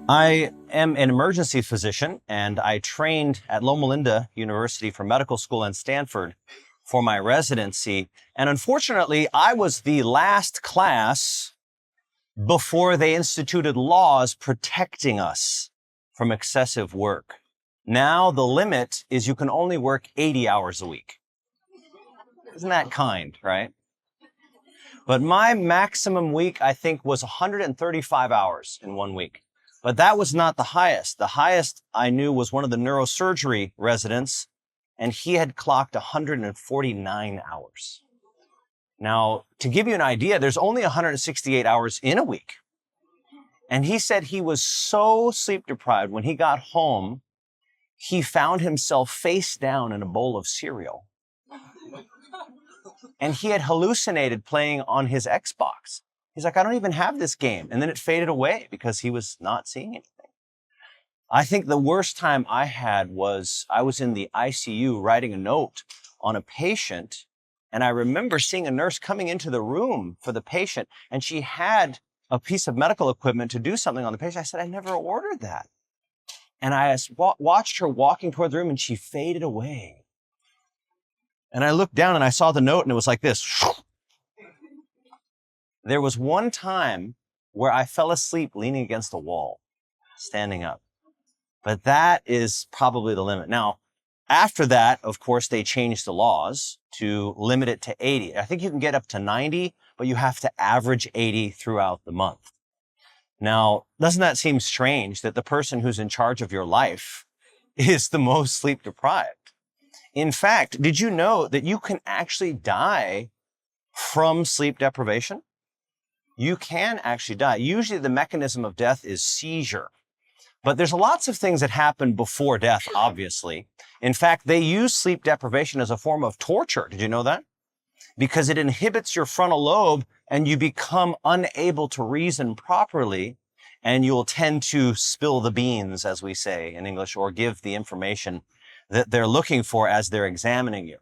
I am an emergency physician, and I trained at Loma Linda University for medical school and Stanford for my residency. And unfortunately, I was the last class before they instituted laws protecting us from excessive work. Now the limit is you can only work 80 hours a week. Isn't that kind, right? But my maximum week, I think, was 135 hours in 1 week. But that was not the highest. The highest I knew was one of the neurosurgery residents, and he had clocked 149 hours. Now, to give you an idea, there's only 168 hours in a week. And he said he was so sleep deprived when he got home, he found himself face down in a bowl of cereal. And he had hallucinated playing on his Xbox. He's like, I don't even have this game. And then it faded away because he was not seeing anything. I think the worst time I had was I was in the ICU writing a note on a patient. And I remember seeing a nurse coming into the room for the patient, and she had a piece of medical equipment to do something on the patient. I said, I never ordered that. And I watched her walking toward the room, and she faded away. And I looked down and I saw the note, and it was like this. There was one time where I fell asleep leaning against the wall, standing up. But that is probably the limit. Now, after that, of course, they changed the laws to limit it to 80. I think you can get up to 90, but you have to average 80 throughout the month. Now, doesn't that seem strange that the person who's in charge of your life is the most sleep deprived? In fact, did you know that you can actually die from sleep deprivation? You can actually die. Usually the mechanism of death is seizure. But there's lots of things that happen before death, obviously. In fact, they use sleep deprivation as a form of torture. Did you know that? Because it inhibits your frontal lobe and you become unable to reason properly, and you'll tend to spill the beans, as we say in English, or give the information that they're looking for as they're examining you.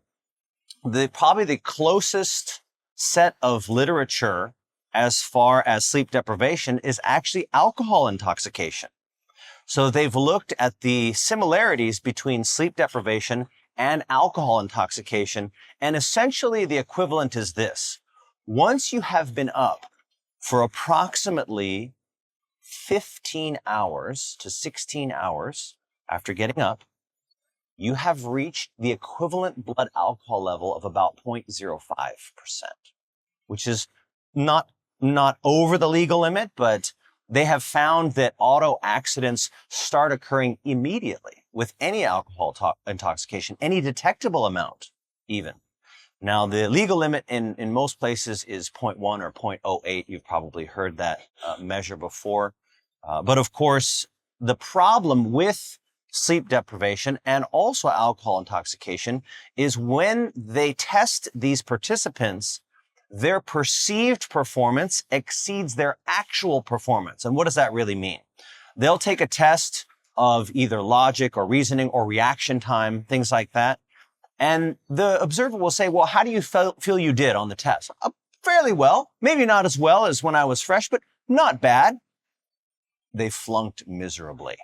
Probably the closest set of literature as far as sleep deprivation is actually alcohol intoxication. So they've looked at the similarities between sleep deprivation and alcohol intoxication, and essentially the equivalent is this. Once you have been up for approximately 15 hours to 16 hours after getting up, you have reached the equivalent blood alcohol level of about 0.05%, which is not over the legal limit, but they have found that auto accidents start occurring immediately with any alcohol intoxication, any detectable amount even. Now, the legal limit in most places is 0.1 or 0.08. You've probably heard that measure before. But of course, the problem with sleep deprivation and also alcohol intoxication is when they test these participants, their perceived performance exceeds their actual performance. And what does that really mean? They'll take a test of either logic or reasoning or reaction time, things like that. And the observer will say, well, how do you feel you did on the test? Fairly well. Maybe not as well as when I was fresh, but not bad. They flunked miserably.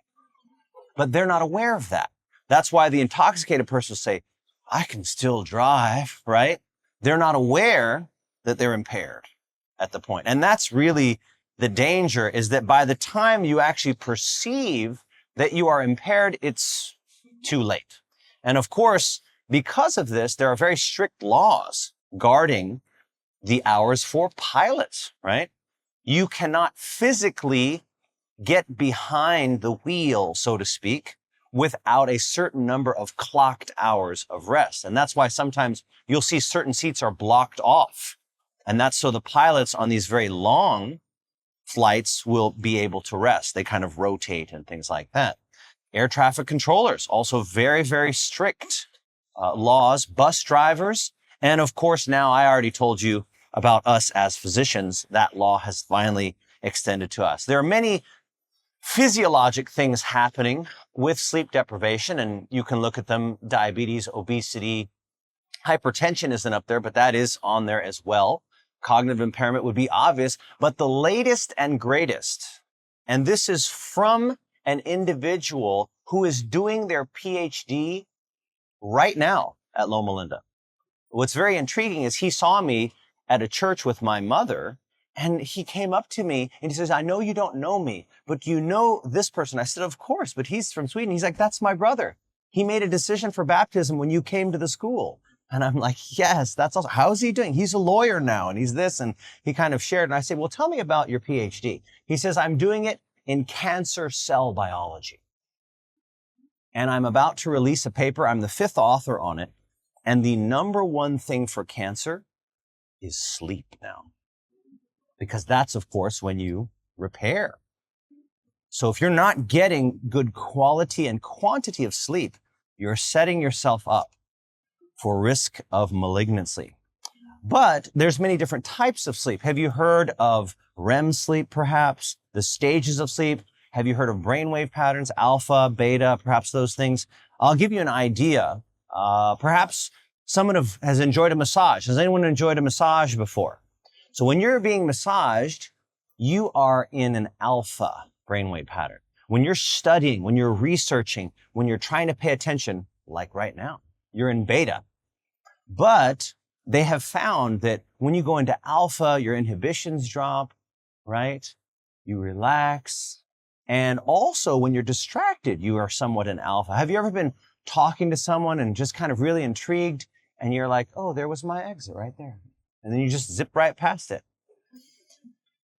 But they're not aware of that. That's why the intoxicated person will say, I can still drive, right? They're not aware that they're impaired at the point. And that's really the danger, is that by the time you actually perceive that you are impaired, it's too late. And of course, because of this, there are very strict laws guarding the hours for pilots, right? You cannot physically get behind the wheel, so to speak, without a certain number of clocked hours of rest. And that's why sometimes you'll see certain seats are blocked off. And that's so the pilots on these very long flights will be able to rest. They kind of rotate and things like that. Air traffic controllers, also very, very strict laws. Bus drivers. And of course, now I already told you about us as physicians. That law has finally extended to us. There are many physiologic things happening with sleep deprivation, and you can look at them. Diabetes, obesity, hypertension isn't up there, but that is on there as well. Cognitive impairment would be obvious, but the latest and greatest And this is from an individual who is doing their PhD right now at Loma Linda. What's very intriguing is he saw me at a church with my mother, and he came up to me and he says, I know you don't know me, but do you know this person? I said, of course, but he's from Sweden. He's like, that's my brother. He made a decision for baptism when you came to the school. And I'm like, yes, that's awesome. How's he doing? He's a lawyer now, and he's this. And he kind of shared. And I said, well, tell me about your PhD. He says, I'm doing it in cancer cell biology. And I'm about to release a paper. I'm the 5th author on it. And the number one thing for cancer is sleep now. Because that's, of course, when you repair. So if you're not getting good quality and quantity of sleep, you're setting yourself up for risk of malignancy. But there's many different types of sleep. Have you heard of REM sleep, perhaps? The stages of sleep? Have you heard of brainwave patterns, alpha, beta, perhaps those things? I'll give you an idea. Perhaps someone has enjoyed a massage. Has anyone enjoyed a massage before? So when you're being massaged, you are in an alpha brainwave pattern. When you're studying, when you're researching, when you're trying to pay attention, like right now, you're in beta. But they have found that when you go into alpha, your inhibitions drop, right? You relax. And also when you're distracted, you are somewhat in alpha. Have you ever been talking to someone and just kind of really intrigued and you're like, oh, there was my exit right there. And then you just zip right past it.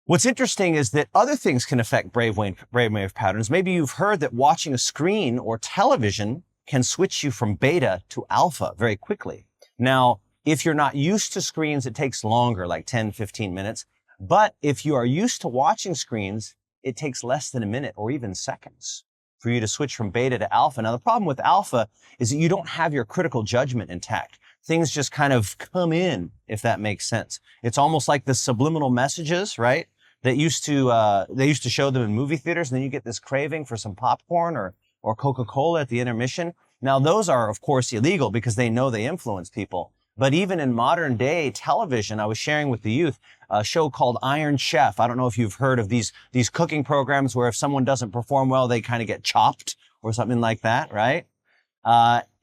What's interesting is that other things can affect brainwave patterns. Maybe you've heard that watching a screen or television can switch you from beta to alpha very quickly. Now, if you're not used to screens, it takes longer, like 10, 15 minutes. But if you are used to watching screens, it takes less than a minute or even seconds for you to switch from beta to alpha. Now, the problem with alpha is that you don't have your critical judgment intact. Things just kind of come in, if that makes sense. It's almost like the subliminal messages, right? That they used to show them in movie theaters, and then you get this craving for some popcorn or Coca-Cola at the intermission. Now, those are, of course, illegal because they know they influence people. But even in modern day television, I was sharing with the youth a show called Iron Chef. I don't know if you've heard of these cooking programs where if someone doesn't perform well, they kind of get chopped or something like that, right?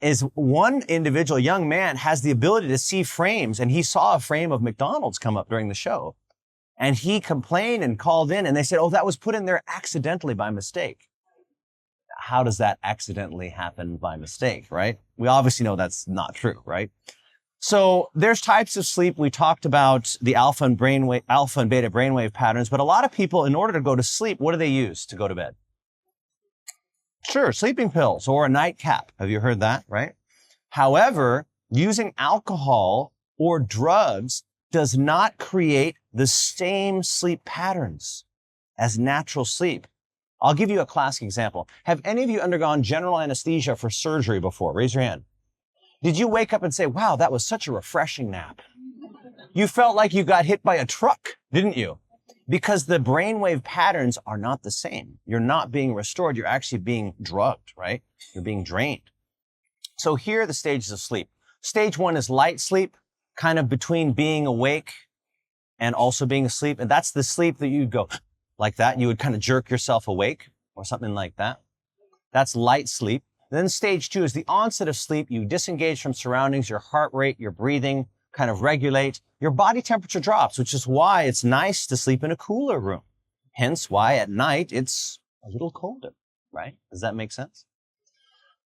Is one individual, young man, has the ability to see frames, and he saw a frame of McDonald's come up during the show. And he complained and called in, and they said, oh, that was put in there accidentally by mistake. How does that accidentally happen by mistake, right? We obviously know that's not true, right? So there's types of sleep. We talked about the alpha and beta brainwave patterns, but a lot of people, in order to go to sleep, what do they use to go to bed? Sure, sleeping pills or a nightcap. Have you heard that, right? However, using alcohol or drugs does not create the same sleep patterns as natural sleep. I'll give you a classic example. Have any of you undergone general anesthesia for surgery before? Raise your hand. Did you wake up and say, wow, that was such a refreshing nap? You felt like you got hit by a truck, didn't you? Because the brainwave patterns are not the same. You're not being restored. You're actually being drugged, right? You're being drained. So here are the stages of sleep. Stage 1 is light sleep, kind of between being awake and also being asleep. And that's the sleep that you'd go like that. You would kind of jerk yourself awake or something like that. That's light sleep. Then stage 2 is the onset of sleep. You disengage from surroundings, your heart rate, your breathing kind of regulate. Your body temperature drops, which is why it's nice to sleep in a cooler room. Hence why at night it's a little colder, right? Does that make sense?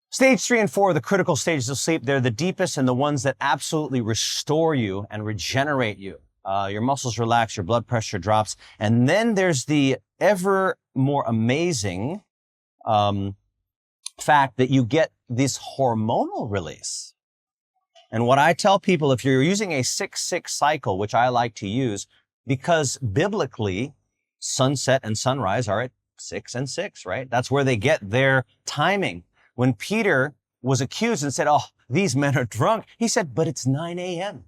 Stage 3 and 4 are the critical stages of sleep. They're the deepest and the ones that absolutely restore you and regenerate you. Your muscles relax, your blood pressure drops. And then there's the ever more amazing fact that you get this hormonal release. And what I tell people, if you're using a 6-6 cycle, which I like to use, because biblically, sunset and sunrise are at 6 and 6, right? That's where they get their timing. When Peter was accused and said, oh, these men are drunk, he said, but it's 9 a.m.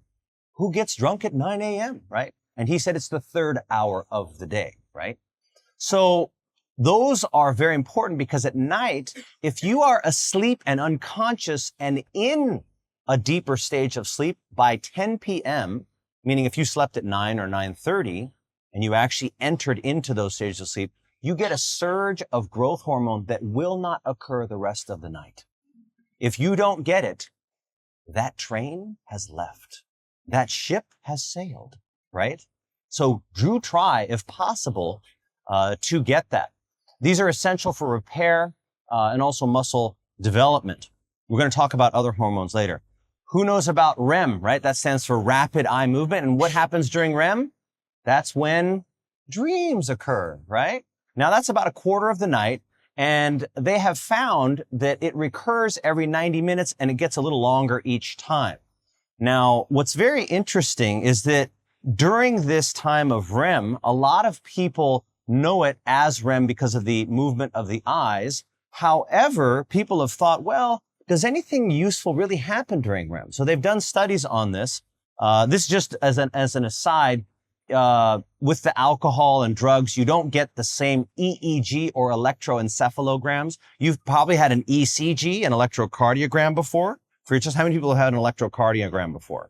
Who gets drunk at 9 a.m., right? And he said it's the 3rd hour of the day, right? So those are very important because at night, if you are asleep and unconscious and in a deeper stage of sleep by 10 p.m., meaning if you slept at 9 or 9:30 and you actually entered into those stages of sleep, you get a surge of growth hormone that will not occur the rest of the night. If you don't get it, that train has left. That ship has sailed, right? So do try, if possible, to get that. These are essential for repair and also muscle development. We're going to talk about other hormones later. Who knows about REM, right? That stands for rapid eye movement. And what happens during REM? That's when dreams occur, right? Now that's about a quarter of the night. And they have found that it recurs every 90 minutes and it gets a little longer each time. Now, what's very interesting is that during this time of REM, a lot of people know it as REM because of the movement of the eyes. However, people have thought, well, does anything useful really happen during REM? So they've done studies on this. This just as an aside, with the alcohol and drugs, you don't get the same EEG or electroencephalograms. You've probably had an ECG, an electrocardiogram before. For just how many people have had an electrocardiogram before?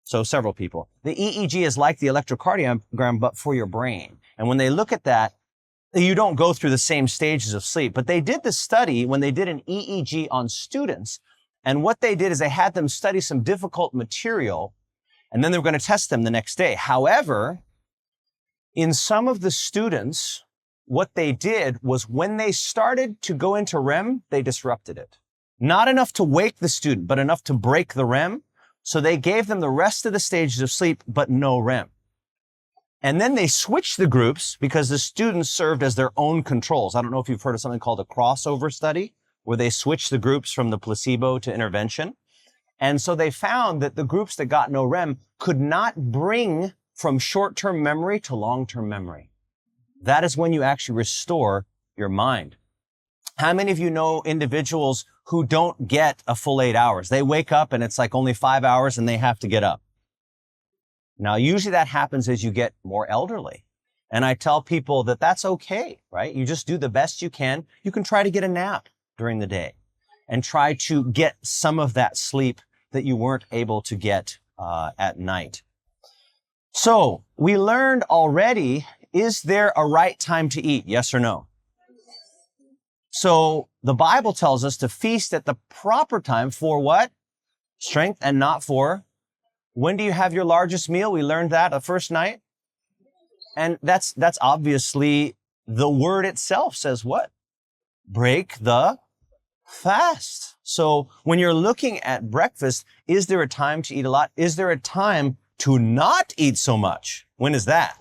So several people. The EEG is like the electrocardiogram, but for your brain. And when they look at that, you don't go through the same stages of sleep. But they did this study when they did an EEG on students. And what they did is they had them study some difficult material, and then they were going to test them the next day. However, in some of the students, what they did was when they started to go into REM, they disrupted it. Not enough to wake the student, but enough to break the REM. So they gave them the rest of the stages of sleep, but no REM. And then they switched the groups because the students served as their own controls. I don't know if you've heard of something called a crossover study, where they switched the groups from the placebo to intervention. And so they found that the groups that got no REM could not bring from short-term memory to long-term memory. That is when you actually restore your mind. How many of you know individuals who don't get a full 8 hours? They wake up and it's like only 5 hours and they have to get up. Now, usually that happens as you get more elderly. And I tell people that that's okay, right? You just do the best you can. You can try to get a nap during the day and try to get some of that sleep that you weren't able to get at night. So we learned already, is there a right time to eat? Yes or no? So the Bible tells us to feast at the proper time for what? Strength, and not for. When do you have your largest meal? We learned that the first night. And that's obviously the word itself says what? Break the fast. So when you're looking at breakfast, is there a time to eat a lot? Is there a time to not eat so much? When is that?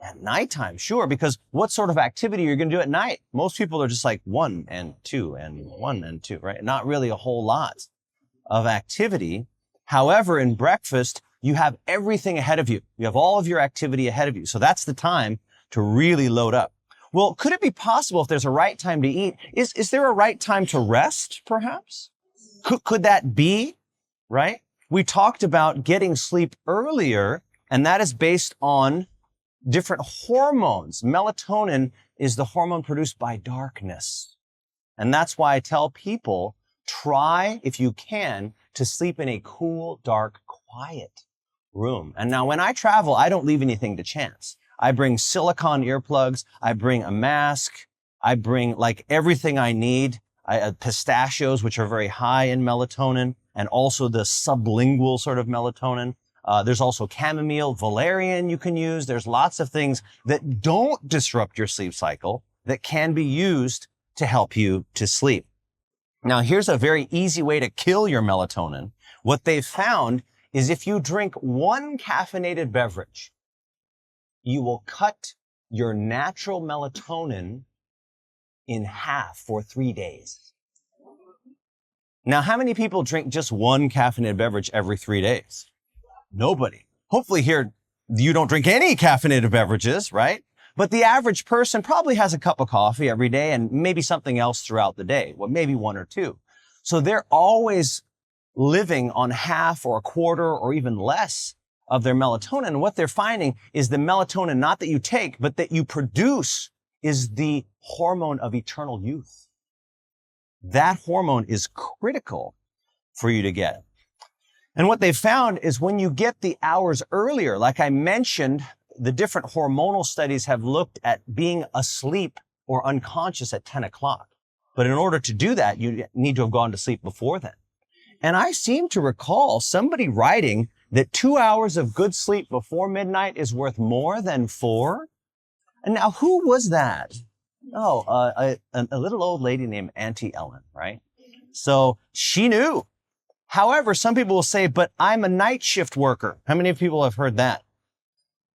At nighttime, sure, because what sort of activity are you going to do at night? Most people are just like 1 and 2 and 1 and 2, right? Not really a whole lot of activity. However, in breakfast, you have everything ahead of you. You have all of your activity ahead of you. So that's the time to really load up. Well, could it be possible if there's a right time to eat? Is there a right time to rest, perhaps? Could that be, right? We talked about getting sleep earlier, and that is based on different hormones. Melatonin is the hormone produced by darkness. And that's why I tell people, try, if you can, to sleep in a cool, dark, quiet room. And now when I travel, I don't leave anything to chance. I bring silicone earplugs. I bring a mask. I bring like everything I need. Pistachios, which are very high in melatonin, and also the sublingual sort of melatonin. There's also chamomile, valerian you can use. There's lots of things that don't disrupt your sleep cycle that can be used to help you to sleep. Now, here's a very easy way to kill your melatonin. What they've found is if you drink 1 caffeinated beverage, you will cut your natural melatonin in half for 3 days. Now, how many people drink just 1 caffeinated beverage every 3 days? Nobody. Hopefully here, you don't drink any caffeinated beverages, right? But the average person probably has a cup of coffee every day and maybe something else throughout the day. Well, maybe 1 or 2. So they're always living on half or a quarter or even less of their melatonin. And what they're finding is the melatonin, not that you take, but that you produce, is the hormone of eternal youth. That hormone is critical for you to get. And what they found is when you get the hours earlier, like I mentioned, the different hormonal studies have looked at being asleep or unconscious at 10 o'clock. But in order to do that, you need to have gone to sleep before then. And I seem to recall somebody writing that 2 hours of good sleep before midnight is worth more than 4. And now, who was that? Oh, a little old lady named Auntie Ellen, right? So she knew. However, some people will say, but I'm a night shift worker. How many people have heard that?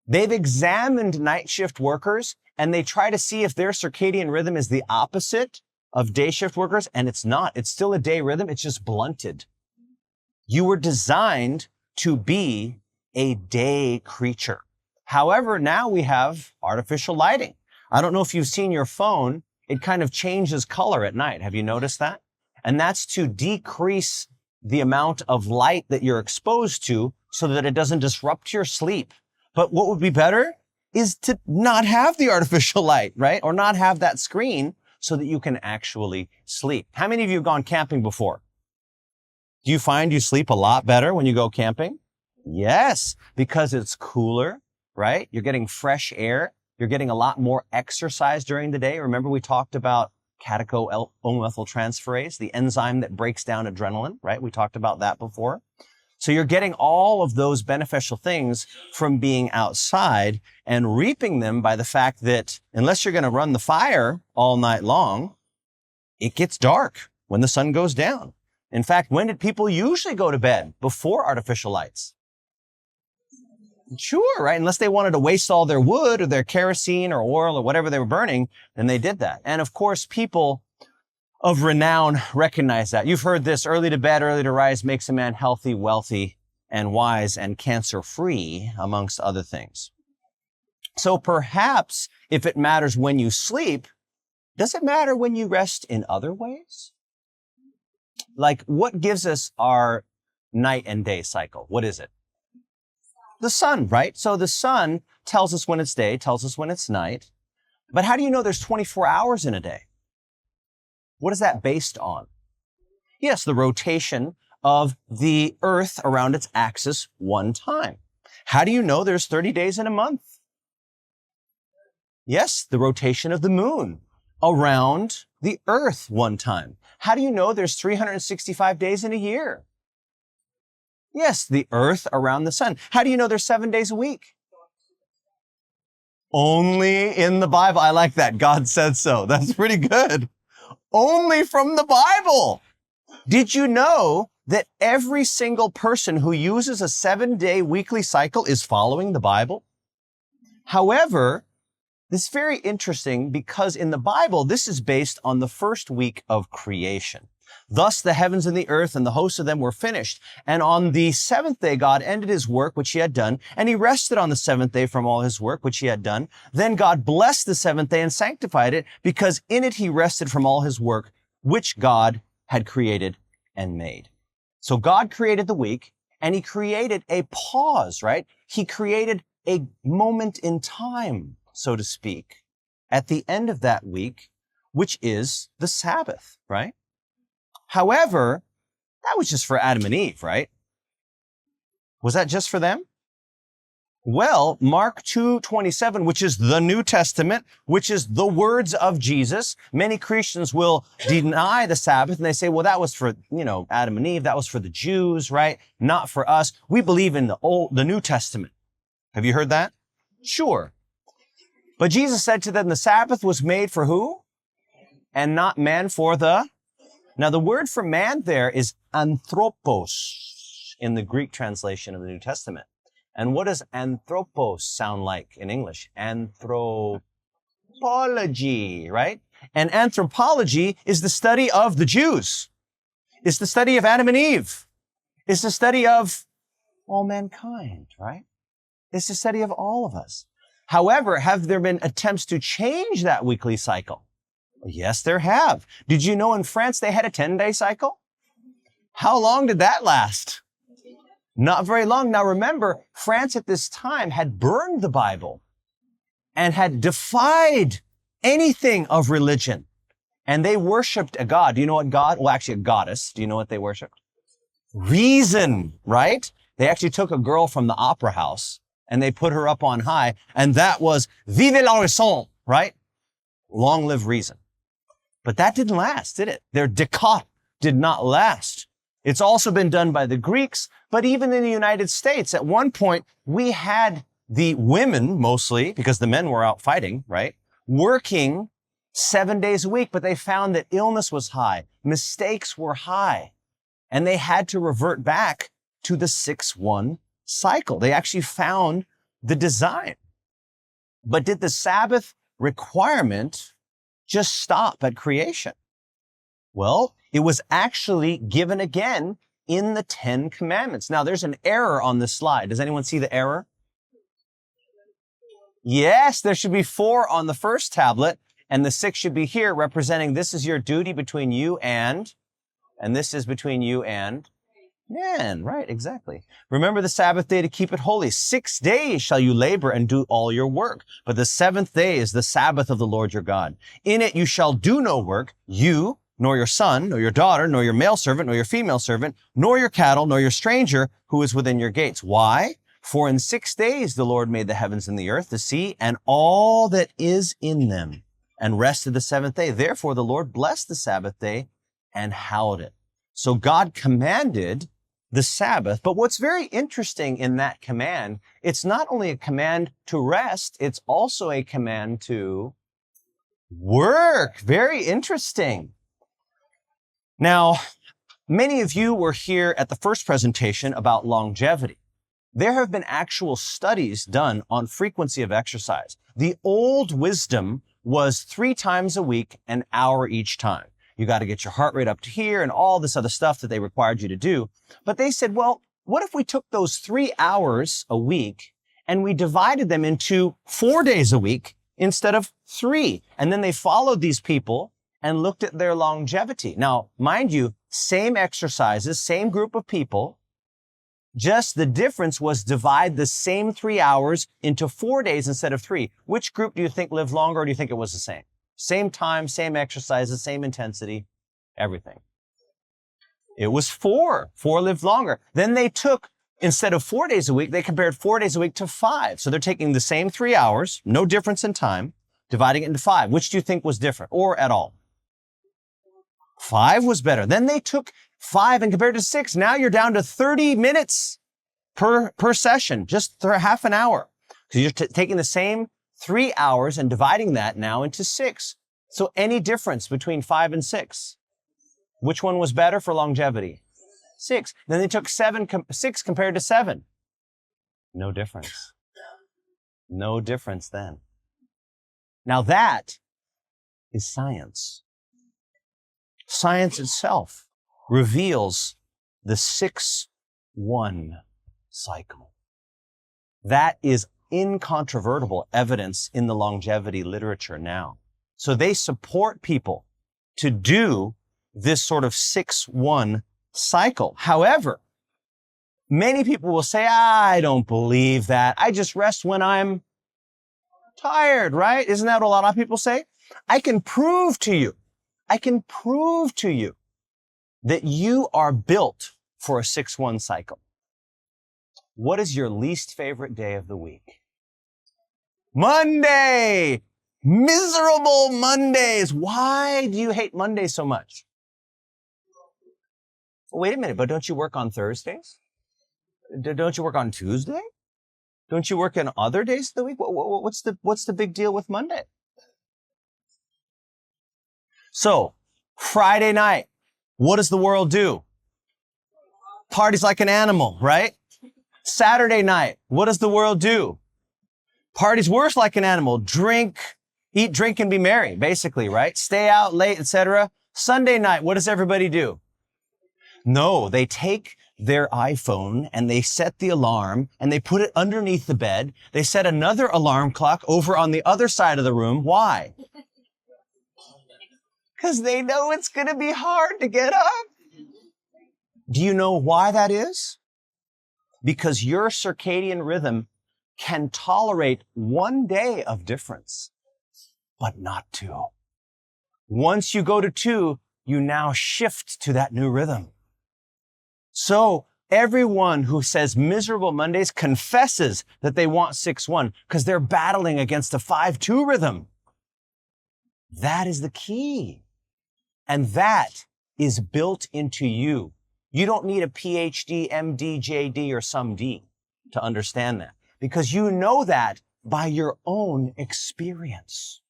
They've examined night shift workers and they try to see if their circadian rhythm is the opposite of day shift workers, and it's not. It's still a day rhythm. It's just blunted. You were designed to be a day creature. However, now we have artificial lighting. I don't know if you've seen your phone. It kind of changes color at night. Have you noticed that? And that's to decrease the amount of light that you're exposed to so that it doesn't disrupt your sleep. But what would be better is to not have the artificial light, right? Or not have that screen so that you can actually sleep. How many of you have gone camping before? Do you find you sleep a lot better when you go camping? Yes, because it's cooler, right? You're getting fresh air. You're getting a lot more exercise during the day. Remember we talked about catechol-O-methyltransferase, the enzyme that breaks down adrenaline, right? We talked about that before. So you're getting all of those beneficial things from being outside and reaping them by the fact that unless you're going to run the fire all night long, it gets dark when the sun goes down. In fact, when did people usually go to bed? Before artificial lights. Sure, right? Unless they wanted to waste all their wood or their kerosene or oil or whatever they were burning, then they did that. And of course, people of renown recognize that. You've heard this: early to bed, early to rise makes a man healthy, wealthy, and wise, and cancer-free, amongst other things. So perhaps if it matters when you sleep, does it matter when you rest in other ways? Like, what gives us our night and day cycle? What is it? The sun, right? So the sun tells us when it's day, tells us when it's night. But how do you know there's 24 hours in a day? What is that based on? Yes, the rotation of the earth around its axis one time. How do you know there's 30 days in a month? Yes, the rotation of the moon around the earth one time. How do you know there's 365 days in a year? Yes, the earth around the sun. How do you know there's 7 days a week? Only in the Bible. I like that. God said so. That's pretty good. Only from the Bible. Did you know that every single person who uses a 7-day weekly cycle is following the Bible? However, this is very interesting because in the Bible, this is based on the first week of creation. Thus the heavens and the earth and the hosts of them were finished. And on the seventh day, God ended his work, which he had done, and he rested on the seventh day from all his work, which he had done. Then God blessed the seventh day and sanctified it, because in it he rested from all his work, which God had created and made. So God created the week, and he created a pause, right? He created a moment in time, so to speak, at the end of that week, which is the Sabbath, right? However, that was just for Adam and Eve, right? Was that just for them? Well, Mark 2:27, which is the New Testament, which is the words of Jesus. Many Christians will deny the Sabbath and they say, well, that was for, Adam and Eve. That was for the Jews, right? Not for us. We believe in the New Testament. Have you heard that? Sure. But Jesus said to them, the Sabbath was made for who? And not man for the... Now, the word for man there is anthropos in the Greek translation of the New Testament. And what does anthropos sound like in English? Anthropology, right? And anthropology is the study of the Jews. It's the study of Adam and Eve. It's the study of all mankind, right? It's the study of all of us. However, have there been attempts to change that weekly cycle? Yes, there have. Did you know in France they had a 10-day cycle? How long did that last? Not very long. Now remember, France at this time had burned the Bible and had defied anything of religion. And they worshiped a god. Do you know what god? Well, actually a goddess. Do you know what they worshiped? Reason, right? They actually took a girl from the opera house and they put her up on high. And that was Vive la raison, right? Long live reason. But that didn't last, did it? Their décot did not last. It's also been done by the Greeks, but even in the United States, at one point, we had the women mostly, because the men were out fighting, right? Working 7 days a week, but they found that illness was high, mistakes were high, and they had to revert back to the 6-1 cycle. They actually found the design. But did the Sabbath requirement just stop at creation? Well, it was actually given again in the 10 Commandments. Now, there's an error on this slide. Does anyone see the error? Yes, there should be 4 on the first tablet, and the 6 should be here, representing this is your duty between you and this is between you and man. Right, exactly. Remember the Sabbath day to keep it holy. 6 days shall you labor and do all your work, but the 7th day is the Sabbath of the Lord your God. In it you shall do no work, you, nor your son, nor your daughter, nor your male servant, nor your female servant, nor your cattle, nor your stranger who is within your gates. Why? For in 6 days the Lord made the heavens and the earth, the sea, and all that is in them, and rested the 7th day. Therefore the Lord blessed the Sabbath day and hallowed it. So God commanded the Sabbath. But what's very interesting in that command, it's not only a command to rest, it's also a command to work. Very interesting. Now, many of you were here at the first presentation about longevity. There have been actual studies done on frequency of exercise. The old wisdom was 3 times a week, an hour each time. You got to get your heart rate up to here and all this other stuff that they required you to do. But they said, well, what if we took those 3 hours a week and we divided them into 4 days a week instead of 3? And then they followed these people and looked at their longevity. Now, mind you, same exercises, same group of people, just the difference was divide the same 3 hours into 4 days instead of 3. Which group do you think lived longer, or do you think it was the same? Same time, same exercises, same intensity, everything. It was 4. 4 lived longer. Then they took, instead of 4 days a week, they compared 4 days a week to 5. So they're taking the same 3 hours, no difference in time, dividing it into 5. Which do you think was different, or at all? 5 was better. Then they took 5 and compared to 6. Now you're down to 30 minutes per session, just for half an hour. So you're taking the same 3 hours and dividing that now into 6. So any difference between 5 and 6? Which one was better for longevity? 6. Then they took 6 compared to 7. No difference. No difference then. Now that is science. Science itself reveals the 6-1 cycle. That is incontrovertible evidence in the longevity literature now. So they support people to do this sort of 6-1 cycle. However, many people will say, I don't believe that. I just rest when I'm tired, right? Isn't that what a lot of people say? I can prove to you that you are built for a 6-1 cycle. What is your least favorite day of the week? Monday! Miserable Mondays! Why do you hate Monday so much? Wait a minute, but don't you work on Thursdays? Don't you work on Tuesday? Don't you work on other days of the week? What's the big deal with Monday? So, Friday night, what does the world do? Parties like an animal, right? Saturday night, what does the world do? Parties worse like an animal. Drink, eat, drink, and be merry, basically, right? Stay out late, etc. Sunday night, what does everybody do? No, they take their iPhone and they set the alarm and they put it underneath the bed. They set another alarm clock over on the other side of the room. Why? Because they know it's going to be hard to get up. Do you know why that is? Because your circadian rhythm can tolerate 1 day of difference, but not 2. Once you go to 2, you now shift to that new rhythm. So Everyone who says miserable Mondays confesses that they want 6-1 because they're battling against a 5-2 rhythm. That is the key. And that is built into you. You don't need a PhD, MD, JD, or some D to understand that, because you know that by your own experience.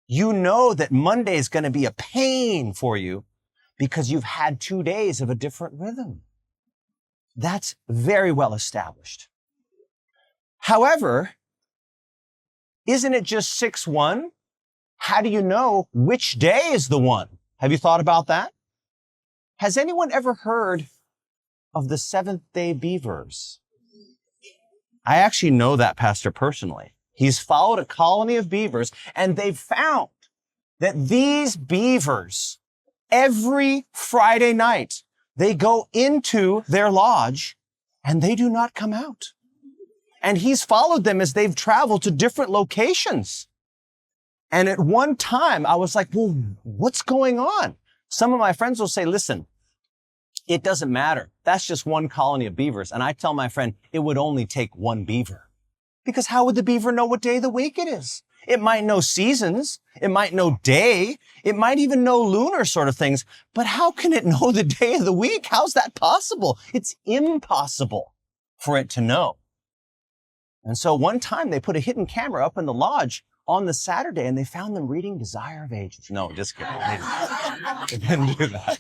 You know that Monday is going to be a pain for you because you've had 2 days of a different rhythm. That's very well established. However, isn't it just 6-1? How do you know which day is the one? Have you thought about that? Has anyone ever heard of the Seventh-day Beavers? I actually know that pastor personally. He's followed a colony of beavers, and they've found that these beavers, every Friday night, they go into their lodge and they do not come out. And he's followed them as they've traveled to different locations. And at one time, I was like, well, what's going on? Some of my friends will say, listen, it doesn't matter. That's just one colony of beavers. And I tell my friend, it would only take one beaver. Because how would the beaver know what day of the week it is? It might know seasons. It might know day. It might even know lunar sort of things. But how can it know the day of the week? How's that possible? It's impossible for it to know. And so one time they put a hidden camera up in the lodge on the Saturday, and they found them reading Desire of Ages. No, just kidding. They didn't do that.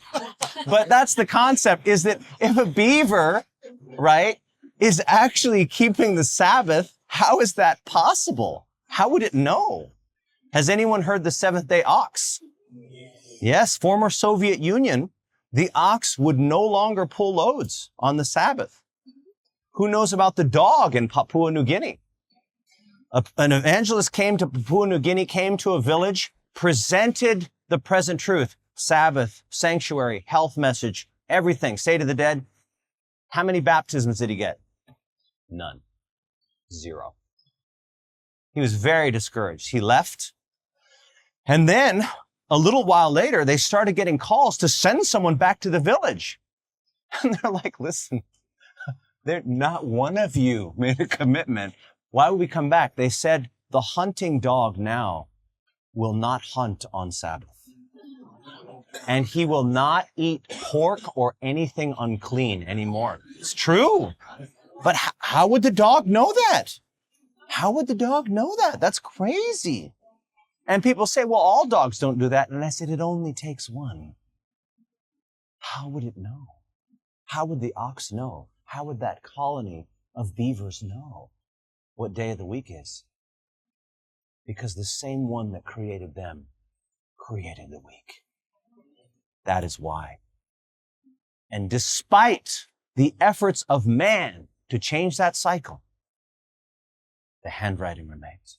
But that's the concept, is that if a beaver, right, is actually keeping the Sabbath, how is that possible? How would it know? Has anyone heard the seventh-day ox? Yes, former Soviet Union, the ox would no longer pull loads on the Sabbath. Who knows about the dog in Papua New Guinea? An evangelist came to Papua New Guinea, came to a village, presented the present truth, Sabbath, sanctuary, health message, everything, say to the dead. How many baptisms did he get? None. 0. He was very discouraged. He left. And then a little while later, they started getting calls to send someone back to the village. And they're like, listen, not one of you made a commitment. Why would we come back? They said, the hunting dog now will not hunt on Sabbath. And he will not eat pork or anything unclean anymore. It's true. But how would the dog know that? How would the dog know that? That's crazy. And people say, well, all dogs don't do that. And I said, it only takes one. How would it know? How would the ox know? How would that colony of beavers know what day of the week is? Because the same one that created them created the week. That is why. And despite the efforts of man to change that cycle, the handwriting remains.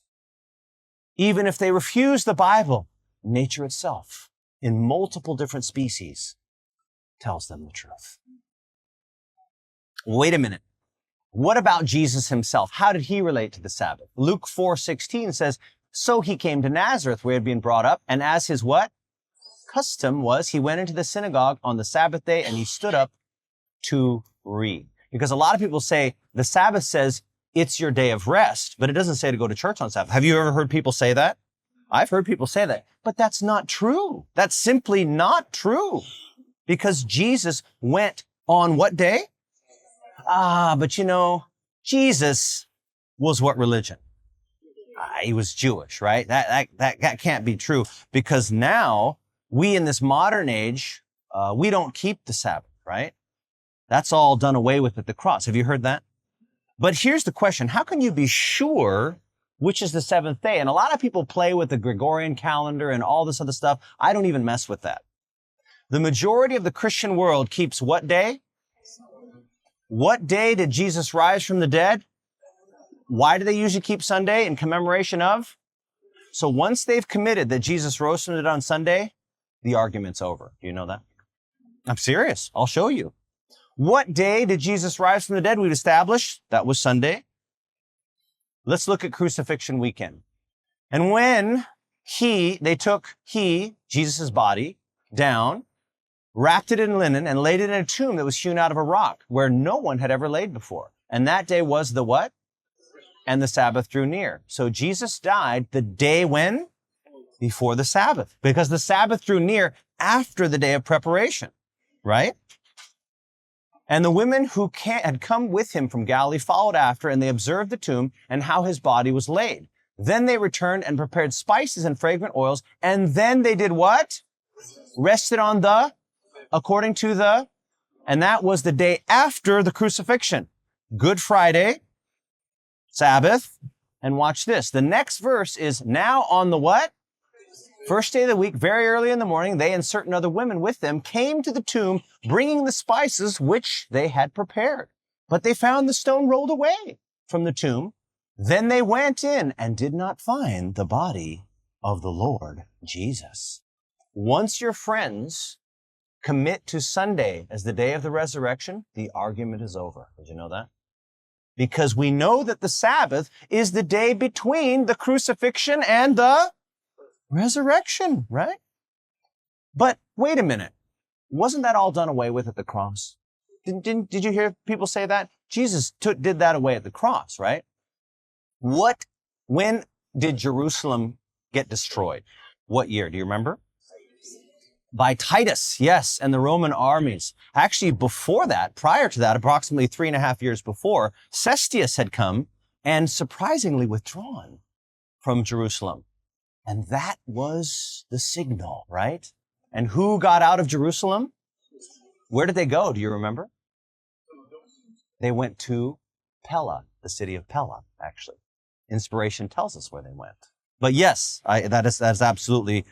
Even if they refuse the Bible, nature itself, in multiple different species, tells them the truth. Wait a minute. What about Jesus himself? How did he relate to the Sabbath? Luke 4:16 says, so he came to Nazareth where he had been brought up, and as his what? Custom was, he went into the synagogue on the Sabbath day and he stood up to read. Because a lot of people say the Sabbath says it's your day of rest, but it doesn't say to go to church on Sabbath. Have you ever heard people say that? I've heard people say that, but that's not true. That's simply not true. Because Jesus went on what day? But you know, Jesus was what religion? He was Jewish, right? That can't be true, because now we in this modern age, we don't keep the Sabbath, right? That's all done away with at the cross. Have you heard that? But here's the question. How can you be sure which is the seventh day? And a lot of people play with the Gregorian calendar and all this other stuff. I don't even mess with that. The majority of the Christian world keeps what day? What day did Jesus rise from the dead? Why do they usually keep Sunday? In commemoration of? So once they've committed that Jesus rose from the dead on Sunday, the argument's over. Do you know that? I'm serious. I'll show you. What day did Jesus rise from the dead? We've established that was Sunday. Let's look at crucifixion weekend. And when they took Jesus' body down, wrapped it in linen, and laid it in a tomb that was hewn out of a rock where no one had ever laid before. And that day was the what? And the Sabbath drew near. So Jesus died the day when? Before the Sabbath, because the Sabbath drew near after the day of preparation, right? And the women who had come with him from Galilee followed after, and they observed the tomb and how his body was laid. Then they returned and prepared spices and fragrant oils, and then they did what? Rested on according to and that was the day after the crucifixion. Good Friday, Sabbath, and watch this. The next verse is now on the what? First day of the week, very early in the morning, they and certain other women with them came to the tomb, bringing the spices which they had prepared. But they found the stone rolled away from the tomb. Then they went in and did not find the body of the Lord Jesus. Once your friends commit to Sunday as the day of the resurrection, the argument is over. Did you know that? Because we know that the Sabbath is the day between the crucifixion and the resurrection, right? But wait a minute. Wasn't that all done away with at the cross? Did you hear people say that? Jesus did that away at the cross, right? When did Jerusalem get destroyed? What year? Do you remember? By Titus, yes, and the Roman armies. Actually, before that, prior to that, approximately 3.5 years before, Cestius had come and surprisingly withdrawn from Jerusalem. And that was the signal, right? And who got out of Jerusalem? Where did they go? Do you remember? They went to Pella, the city of Pella, actually. Inspiration tells us where they went. But yes, that is absolutely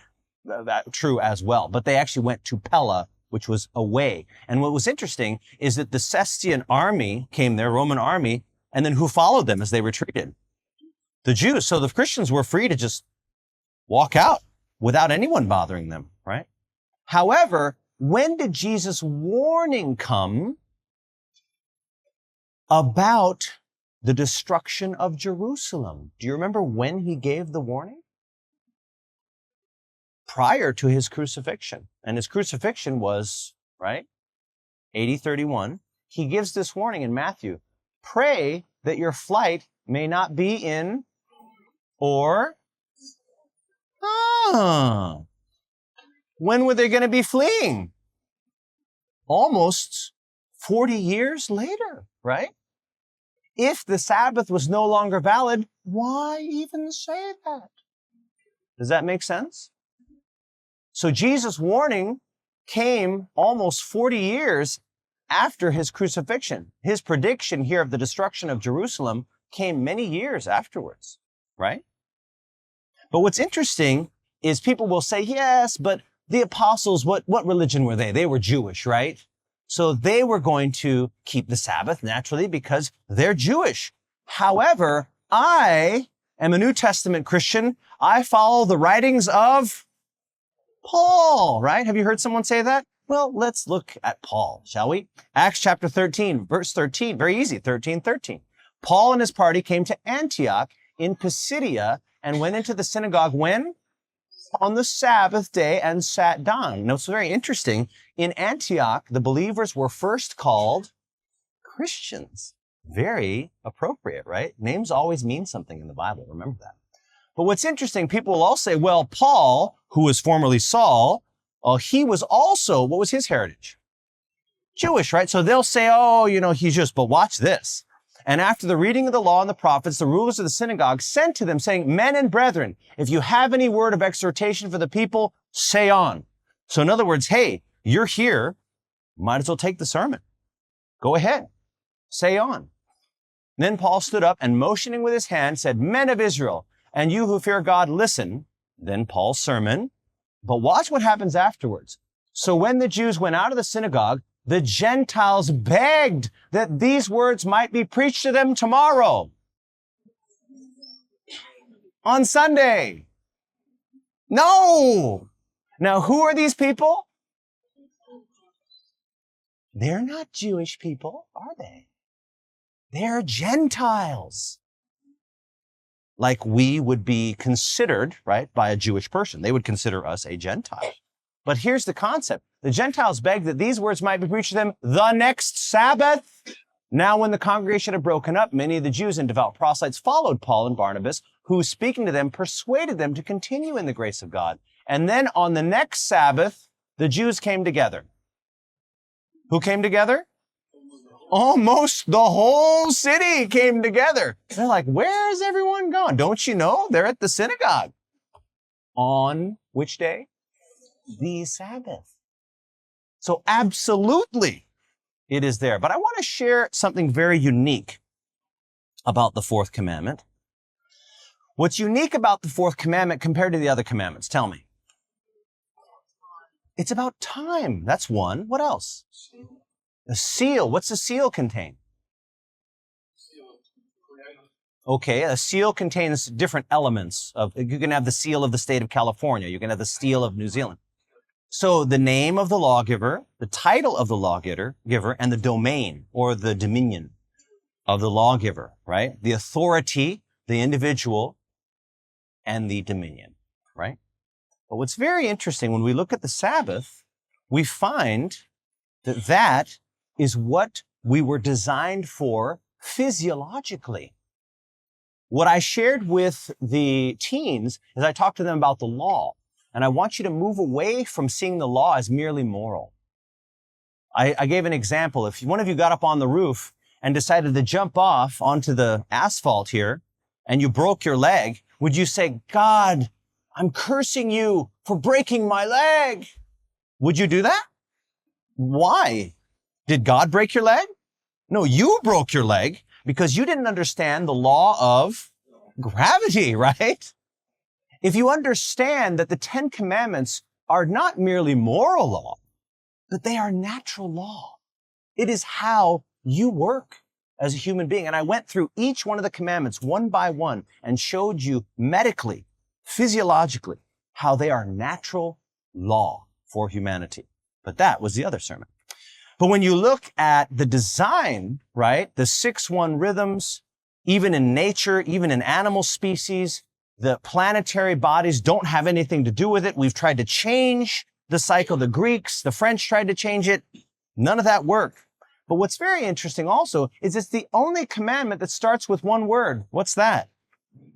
true as well. But they actually went to Pella, which was away. And what was interesting is that the Cestian army came there, Roman army, and then who followed them as they retreated? The Jews. So the Christians were free to just walk out without anyone bothering them, right? However, when did Jesus' warning come about the destruction of Jerusalem? Do you remember when he gave the warning? Prior to his crucifixion. And his crucifixion was, right, AD 31. He gives this warning in Matthew. Pray that your flight may not be in or... When were they going to be fleeing? Almost 40 years later, right? If the Sabbath was no longer valid, why even say that? Does that make sense? So Jesus' warning came almost 40 years after his crucifixion. His prediction here of the destruction of Jerusalem came many years afterwards, right? But what's interesting is people will say, yes, but the apostles, what religion were they? They were Jewish, right? So they were going to keep the Sabbath naturally because they're Jewish. However, I am a New Testament Christian. I follow the writings of Paul, right? Have you heard someone say that? Well, let's look at Paul, shall we? Acts chapter 13, verse 13. Very easy, 13:13. Paul and his party came to Antioch in Pisidia and went into the synagogue when? On the Sabbath day and sat down. Now, it's very interesting. In Antioch, the believers were first called Christians. Very appropriate, right? Names always mean something in the Bible. Remember that. But what's interesting, people will all say, well, Paul, who was formerly Saul, he was also, what was his heritage? Jewish, right? So they'll say, oh, he's Jewish. But watch this. And after the reading of the law and the prophets, the rulers of the synagogue sent to them, saying, men and brethren, if you have any word of exhortation for the people, say on. So in other words, hey, you're here, might as well take the sermon. Go ahead, say on. Then Paul stood up and motioning with his hand said, men of Israel, and you who fear God, listen. Then Paul's sermon. But watch what happens afterwards. So when the Jews went out of the synagogue, the Gentiles begged that these words might be preached to them tomorrow. On Sunday. No. Now, who are these people? They're not Jewish people, are they? They're Gentiles. Like we would be considered, right, by a Jewish person. They would consider us a Gentile. But here's the concept. The Gentiles begged that these words might be preached to them the next Sabbath. Now, when the congregation had broken up, many of the Jews and devout proselytes followed Paul and Barnabas, who, speaking to them, persuaded them to continue in the grace of God. And then on the next Sabbath, the Jews came together. Who came together? Almost the whole city came together. They're like, where is everyone gone? Don't you know? They're at the synagogue. On which day? The Sabbath. So absolutely, it is there. But I want to share something very unique about the fourth commandment. What's unique about the fourth commandment compared to the other commandments? Tell me. It's about time. That's one. What else? A seal. What's a seal contain? Okay, a seal contains different elements. You can have the seal of the state of California. You can have the seal of New Zealand. So the name of the lawgiver, the title of the lawgiver, and the domain or the dominion of the lawgiver, right? The authority, the individual, and the dominion, right? But what's very interesting, when we look at the Sabbath, we find that that is what we were designed for physiologically. What I shared with the teens is I talked to them about the law. And I want you to move away from seeing the law as merely moral. I gave an example. If one of you got up on the roof and decided to jump off onto the asphalt here and you broke your leg, would you say, God, I'm cursing you for breaking my leg? Would you do that? Why? Did God break your leg? No, you broke your leg because you didn't understand the law of gravity, right? If you understand that the 10 Commandments are not merely moral law, but they are natural law. It is how you work as a human being. And I went through each one of the commandments one by one and showed you medically, physiologically, how they are natural law for humanity. But that was the other sermon. But when you look at the design, right, the 6-1 rhythms, even in nature, even in animal species, the planetary bodies don't have anything to do with it. We've tried to change the cycle. The Greeks, the French tried to change it. None of that worked. But what's very interesting also is it's the only commandment that starts with one word. What's that?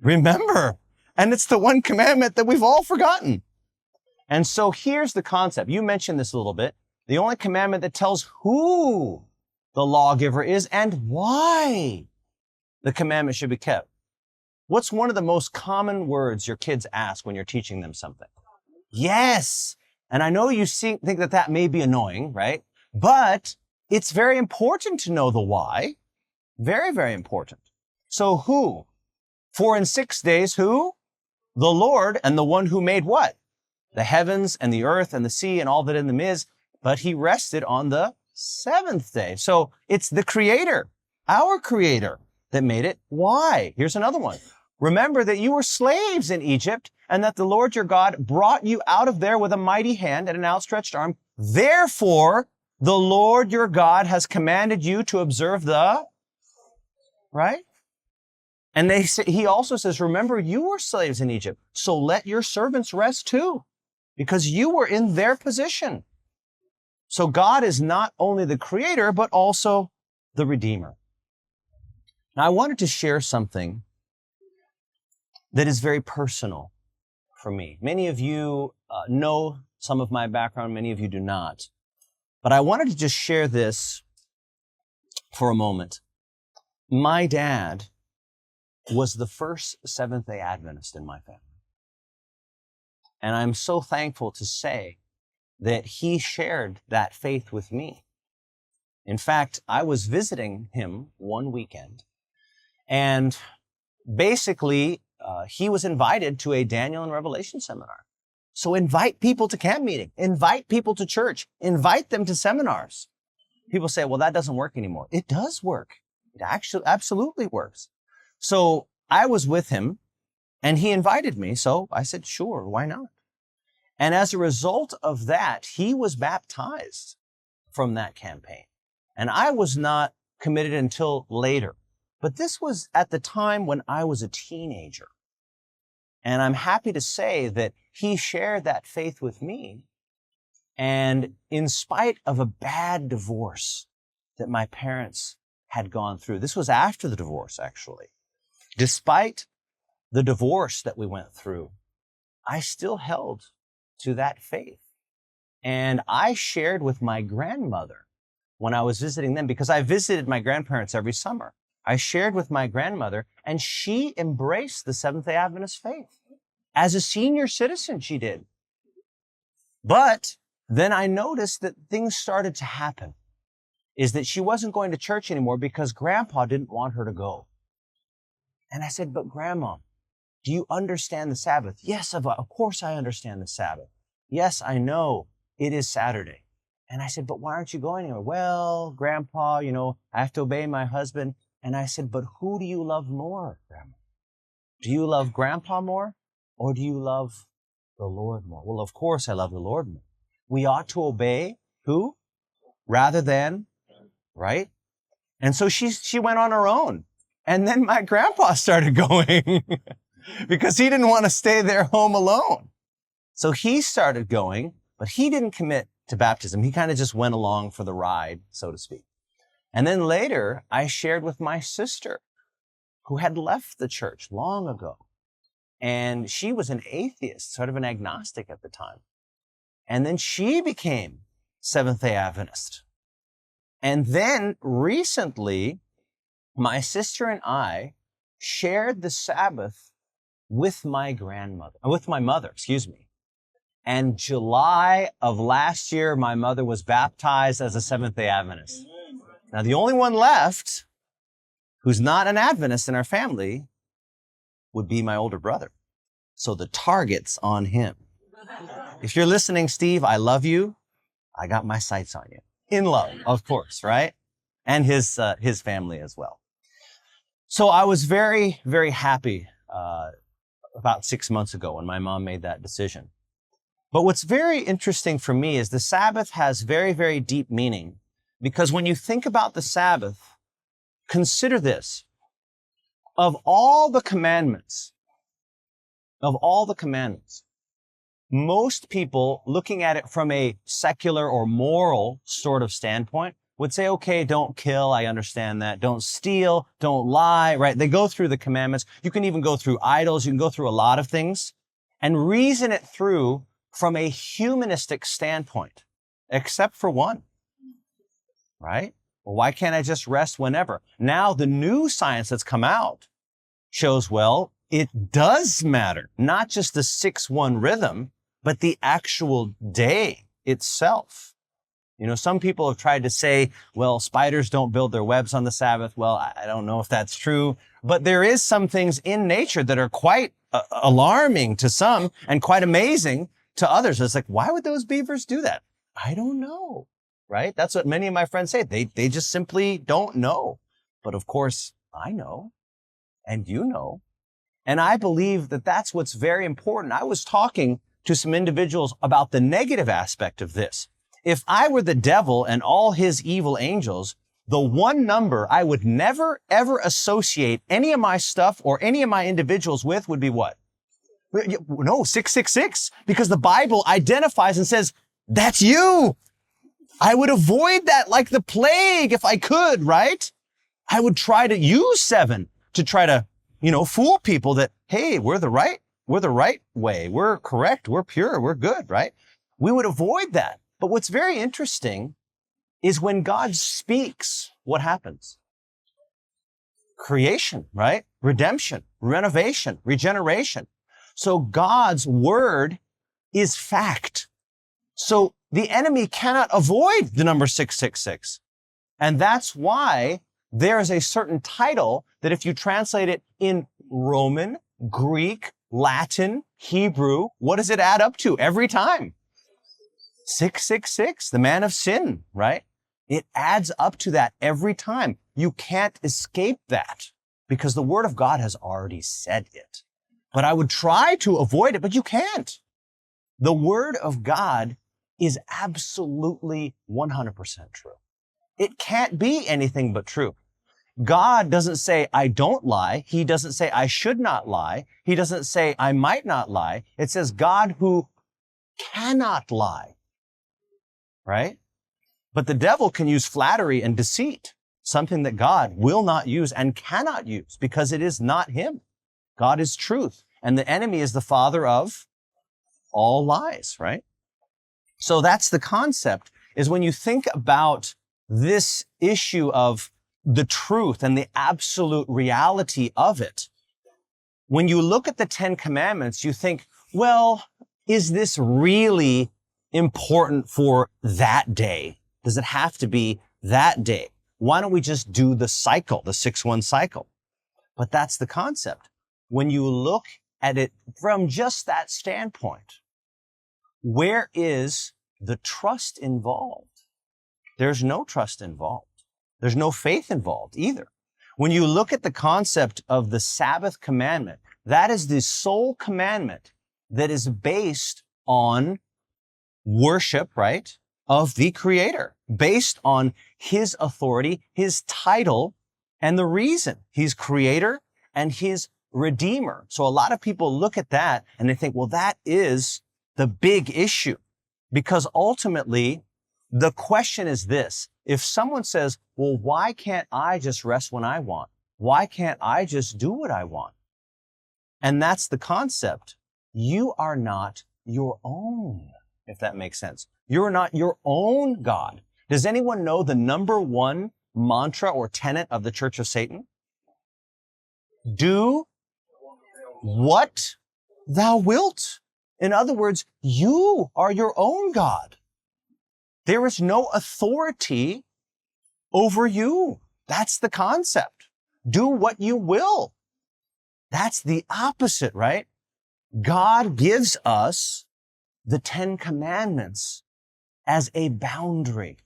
Remember. And it's the one commandment that we've all forgotten. And so here's the concept. You mentioned this a little bit. The only commandment that tells who the lawgiver is and why the commandment should be kept. What's one of the most common words your kids ask when you're teaching them something? Yes. And I know you think that that may be annoying, right? But it's very important to know the why. Very, very important. So who? For in 6 days, who? The Lord and the one who made what? The heavens and the earth and the sea and all that in them is. But he rested on the 7th day. So it's the Creator, our Creator, that made it. Why? Here's another one. Remember that you were slaves in Egypt and that the Lord your God brought you out of there with a mighty hand and an outstretched arm. Therefore, the Lord your God has commanded you to observe the, right? And he also says, remember, you were slaves in Egypt, so let your servants rest too, because you were in their position. So God is not only the Creator, but also the Redeemer. Now, I wanted to share something that is very personal for me. Many of you know some of my background, many of you do not. But I wanted to just share this for a moment. My dad was the first Seventh-day Adventist in my family. And I'm so thankful to say that he shared that faith with me. In fact, I was visiting him one weekend, and basically, he was invited to a Daniel and Revelation seminar. So invite people to camp meeting, invite people to church, invite them to seminars. People say, well, that doesn't work anymore. It does work. It actually absolutely works. So I was with him and he invited me. So I said, sure, why not? And as a result of that, he was baptized from that campaign. And I was not committed until later. But this was at the time when I was a teenager. And I'm happy to say that he shared that faith with me And in spite of a bad divorce that my parents had gone through, this was after the divorce, actually. Despite the divorce that we went through, I still held to that faith. And I shared with my grandmother when I was visiting them, because I visited my grandparents every summer. I shared with my grandmother, and she embraced the Seventh-day Adventist faith. As a senior citizen, she did. But then I noticed that things started to happen, is that she wasn't going to church anymore because Grandpa didn't want her to go. And I said, but Grandma, do you understand the Sabbath? Yes, of course I understand the Sabbath. Yes, I know it is Saturday. And I said, but why aren't you going anywhere? Well, Grandpa, I have to obey my husband. And I said, but who do you love more, Grandma? Do you love Grandpa more, or do you love the Lord more? Well, of course I love the Lord more. We ought to obey who? Rather than, right? And so she went on her own. And then my grandpa started going because he didn't want to stay there home alone. So he started going, but he didn't commit to baptism. He kind of just went along for the ride, so to speak. And then later, I shared with my sister, who had left the church long ago. And she was an atheist, sort of an agnostic at the time. And then she became Seventh-day Adventist. And then recently, my sister and I shared the Sabbath with my mother. And July of last year, my mother was baptized as a Seventh-day Adventist. Now, the only one left who's not an Adventist in our family would be my older brother. So the target's on him. If you're listening, Steve, I love you. I got my sights on you. In love, of course, right? And his family as well. So I was very, very happy about 6 months ago when my mom made that decision. But what's very interesting for me is the Sabbath has very, very deep meaning, because when you think about the Sabbath, consider this. Of all the commandments, most people looking at it from a secular or moral sort of standpoint would say, okay, don't kill. I understand that. Don't steal. Don't lie, right? They go through the commandments. You can even go through idols. You can go through a lot of things and reason it through from a humanistic standpoint, except for one, right? Well, why can't I just rest whenever? Now, the new science that's come out shows, well, it does matter, not just the 6-1 rhythm, but the actual day itself. Some people have tried to say, well, spiders don't build their webs on the Sabbath. Well, I don't know if that's true, but there is some things in nature that are quite alarming to some and quite amazing to others. It's like, why would those beavers do that? I don't know, right? That's what many of my friends say. They just simply don't know. But of course, I know, and you know. And I believe that that's what's very important. I was talking to some individuals about the negative aspect of this. If I were the devil and all his evil angels, the one number I would never, ever associate any of my stuff or any of my individuals with would be what? No, 666, because the Bible identifies and says, that's you. I would avoid that like the plague if I could, right? I would try to use 7 to try to, fool people that, hey, we're the right way. We're correct. We're pure. We're good, right? We would avoid that. But what's very interesting is when God speaks, what happens? Creation, right? Redemption, renovation, regeneration. So God's word is fact. So the enemy cannot avoid the number 666. And that's why there is a certain title that if you translate it in Roman, Greek, Latin, Hebrew, what does it add up to every time? 666, the man of sin, right? It adds up to that every time. You can't escape that because the word of God has already said it. But I would try to avoid it, but you can't. The word of God is absolutely 100% true. It can't be anything but true. God doesn't say, I don't lie. He doesn't say, I should not lie. He doesn't say, I might not lie. It says, God who cannot lie right? But the devil can use flattery and deceit, something that God will not use and cannot use because it is not him. God is truth, and the enemy is the father of all lies, right? So that's the concept, is when you think about this issue of the truth and the absolute reality of it, when you look at the 10 Commandments, you think, well, is this really important for that day? Does it have to be that day? Why don't we just do the cycle, the 6-1 cycle? But that's the concept. When you look at it from just that standpoint, where is the trust involved? There's no trust involved. There's no faith involved either. When you look at the concept of the Sabbath commandment, that is the sole commandment that is based on worship, right, of the Creator, based on his authority, his title, and the reason he's Creator and his Redeemer. So a lot of people look at that and they think, well, that is the big issue. Because ultimately, the question is this. If someone says, well, why can't I just rest when I want? Why can't I just do what I want? And that's the concept. You are not your own, if that makes sense. You're not your own God. Does anyone know the number one mantra or tenet of the Church of Satan? Do what thou wilt. In other words, you are your own God. There is no authority over you. That's the concept. Do what you will. That's the opposite, right? God gives us the 10 Commandments as a boundary.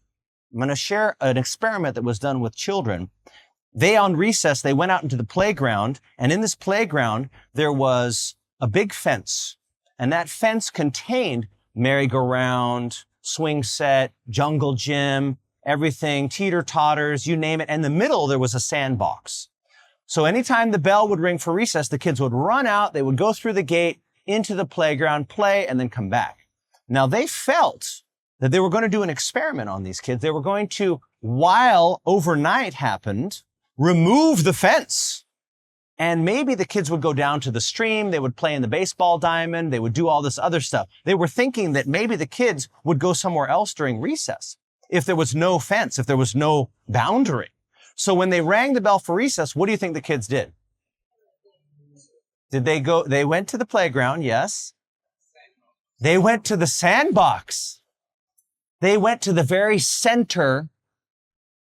I'm going to share an experiment that was done with children. They, on recess, they went out into the playground, and in this playground, there was a big fence. And that fence contained merry-go-round, swing set, jungle gym, everything, teeter-totters, you name it. And in the middle, there was a sandbox. So anytime the bell would ring for recess, the kids would run out, they would go through the gate into the playground, play, and then come back. Now, they felt that they were going to do an experiment on these kids. They were going to, while overnight happened, remove the fence. And maybe the kids would go down to the stream, they would play in the baseball diamond, they would do all this other stuff. They were thinking that maybe the kids would go somewhere else during recess if there was no fence, if there was no boundary. So when they rang the bell for recess, what do you think the kids did? Did they go? They went to the playground, yes. They went to the sandbox. They went to the very center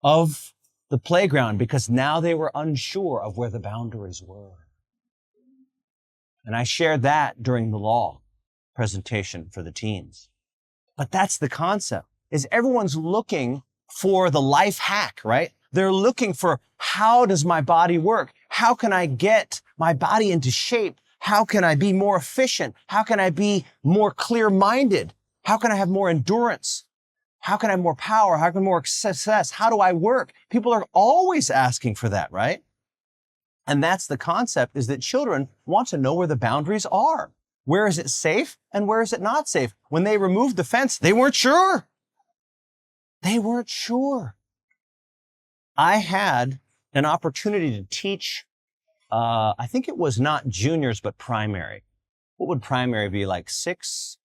of the playground because now they were unsure of where the boundaries were. And I shared that during the law presentation for the teens. But that's the concept, is everyone's looking for the life hack, right? They're looking for, how does my body work? How can I get my body into shape? How can I be more efficient? How can I be more clear-minded? How can I have more endurance? How can I have more power? How can I have more success? How do I work? People are always asking for that, right? And that's the concept, is that children want to know where the boundaries are. Where is it safe and where is it not safe? When they removed the fence, they weren't sure. They weren't sure. I had an opportunity to teach, I think it was not juniors, but primary. What would primary be, like 6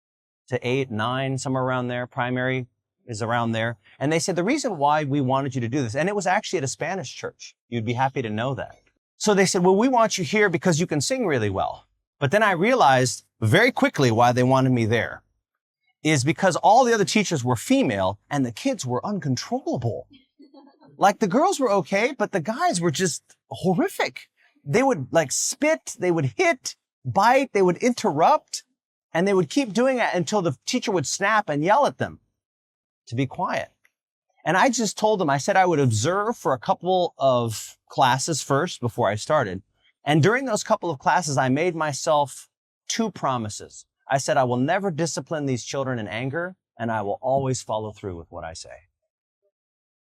to 8, 9, somewhere around there? Primary is around there. And they said, the reason why we wanted you to do this, and it was actually at a Spanish church. You'd be happy to know that. So they said, well, we want you here because you can sing really well. But then I realized very quickly why they wanted me there is because all the other teachers were female and the kids were uncontrollable. Like the girls were okay, but the guys were just horrific. They would like spit, they would hit, bite, they would interrupt, and they would keep doing it until the teacher would snap and yell at them to be quiet. And I just told them, I said I would observe for a couple of classes first before I started. And during those couple of classes, I made myself 2 promises. I said, I will never discipline these children in anger, and I will always follow through with what I say.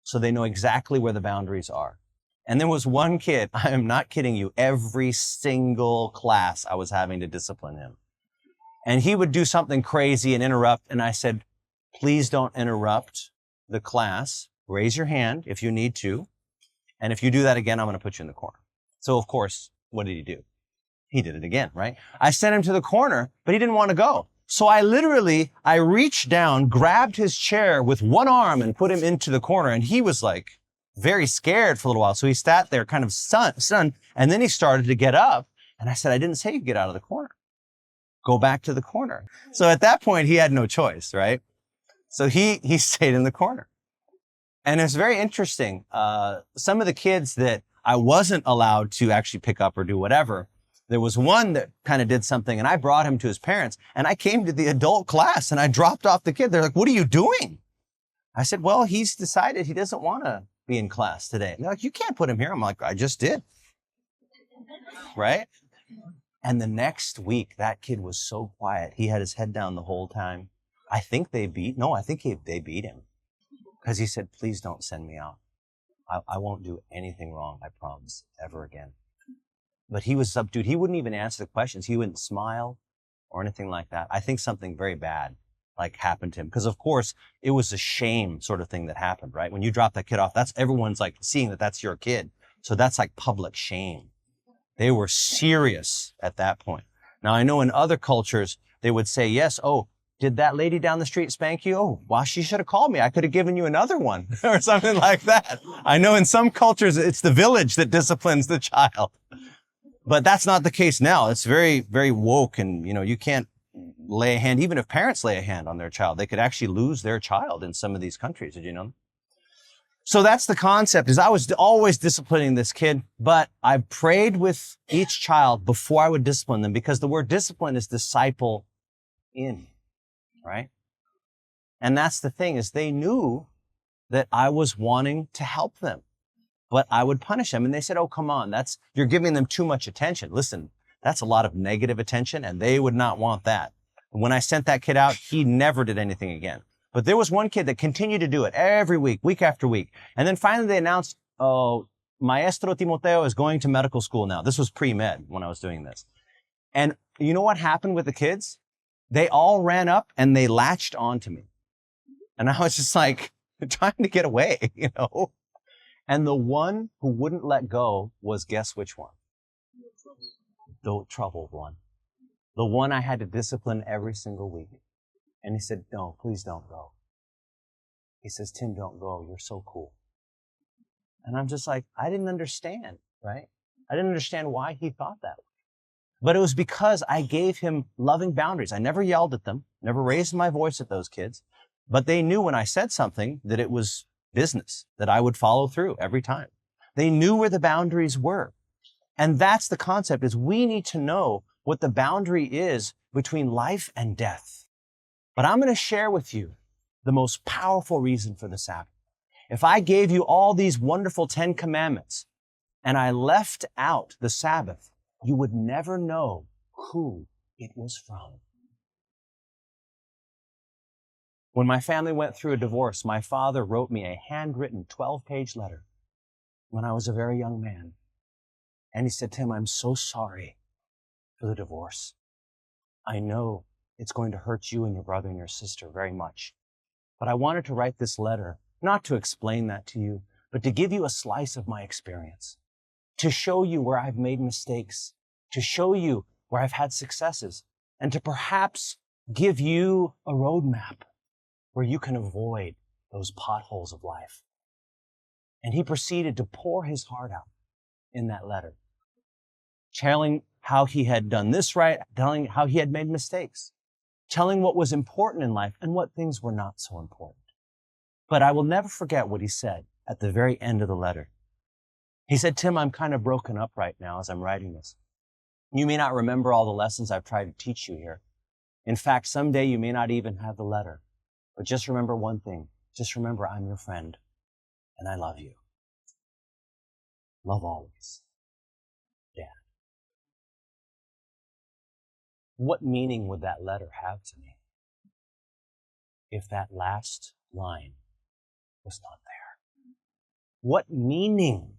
So they know exactly where the boundaries are. And there was one kid, I am not kidding you, every single class I was having to discipline him. And he would do something crazy and interrupt, and I said, Please don't interrupt the class. Raise your hand if you need to. And if you do that again, I'm going to put you in the corner. So, of course, what did he do? He did it again, right? I sent him to the corner, but he didn't want to go. So I reached down, grabbed his chair with one arm and put him into the corner. And he was like very scared for a little while. So he sat there kind of stunned. And then he started to get up. And I said, I didn't say you get out of the corner. Go back to the corner. So at that point, he had no choice, right? So he stayed in the corner. And it's very interesting. Some of the kids that I wasn't allowed to actually pick up or do whatever, there was one that kind of did something and I brought him to his parents and I came to the adult class and I dropped off the kid. They're like, what are you doing? I said, well, he's decided he doesn't want to be in class today. And they're like, you can't put him here. I'm like, I just did. Right? And the next week, that kid was so quiet. He had his head down the whole time. I think they beat him because he said, please don't send me out. I won't do anything wrong. I promise, ever again. But he was subdued. He wouldn't even answer the questions. He wouldn't smile or anything like that. I think something very bad happened to him. Because of course, it was a shame sort of thing that happened, right? When you drop that kid off, everyone's like seeing that that's your kid. So that's like public shame. They were serious at that point. Now I know in other cultures, they would say, yes, oh, did that lady down the street spank you? Oh, well, she should have called me. I could have given you another one or something like that. I know in some cultures, it's the village that disciplines the child. But that's not the case now. It's very, very woke. And, you can't lay a hand, even if parents lay a hand on their child, they could actually lose their child in some of these countries. Did you know? So that's the concept, is I was always disciplining this kid, but I prayed with each child before I would discipline them, because the word discipline is disciple in, right? And that's the thing, is they knew that I was wanting to help them, but I would punish them. And they said, oh, come on, you're giving them too much attention. Listen, that's a lot of negative attention, and they would not want that. When I sent that kid out, he never did anything again. But there was one kid that continued to do it every week, week after week. And then finally they announced, oh, Maestro Timoteo is going to medical school now. This was pre-med when I was doing this. And you know what happened with the kids? They all ran up and they latched onto me. And I was just like trying to get away, And the one who wouldn't let go was, guess which one? The troubled one. The one I had to discipline every single week. And he said, no, please don't go. He says, Tim, don't go. You're so cool. And I'm just like, I didn't understand, right? I didn't understand why he thought that way. But it was because I gave him loving boundaries. I never yelled at them, never raised my voice at those kids. But they knew when I said something that it was business, that I would follow through every time. They knew where the boundaries were. And that's the concept, is we need to know what the boundary is between life and death. But I'm going to share with you the most powerful reason for the Sabbath. If I gave you all these wonderful 10 commandments and I left out the Sabbath, you would never know who it was from. When my family went through a divorce, my father wrote me a handwritten 12-page letter when I was a very young man. And he said, Tim, I'm so sorry for the divorce. I know it's going to hurt you and your brother and your sister very much. But I wanted to write this letter, not to explain that to you, but to give you a slice of my experience, to show you where I've made mistakes, to show you where I've had successes, and to perhaps give you a roadmap where you can avoid those potholes of life. And he proceeded to pour his heart out in that letter, telling how he had done this right, telling how he had made mistakes, telling what was important in life and what things were not so important. But I will never forget what he said at the very end of the letter. He said, Tim, I'm kind of broken up right now as I'm writing this. You may not remember all the lessons I've tried to teach you here. In fact, someday you may not even have the letter. But just remember one thing. Just remember I'm your friend and I love you. Love always. Dad. What meaning would that letter have to me if that last line was not there? What meaning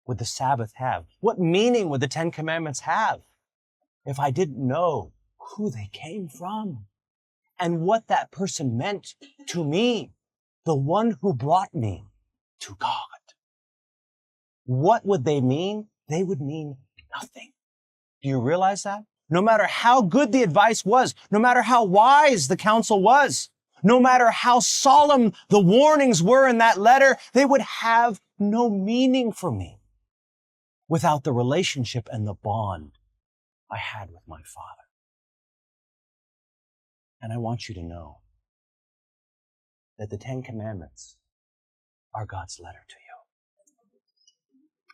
would the Sabbath have? What meaning would the 10 Commandments have if I didn't know who they came from? and what that person meant to me, the one who brought me to God. What would they mean? They would mean nothing. Do you realize that? No matter how good the advice was, no matter how wise the counsel was, no matter how solemn the warnings were in that letter, they would have no meaning for me without the relationship and the bond I had with my Father. And I want you to know that the 10 Commandments are God's letter to you.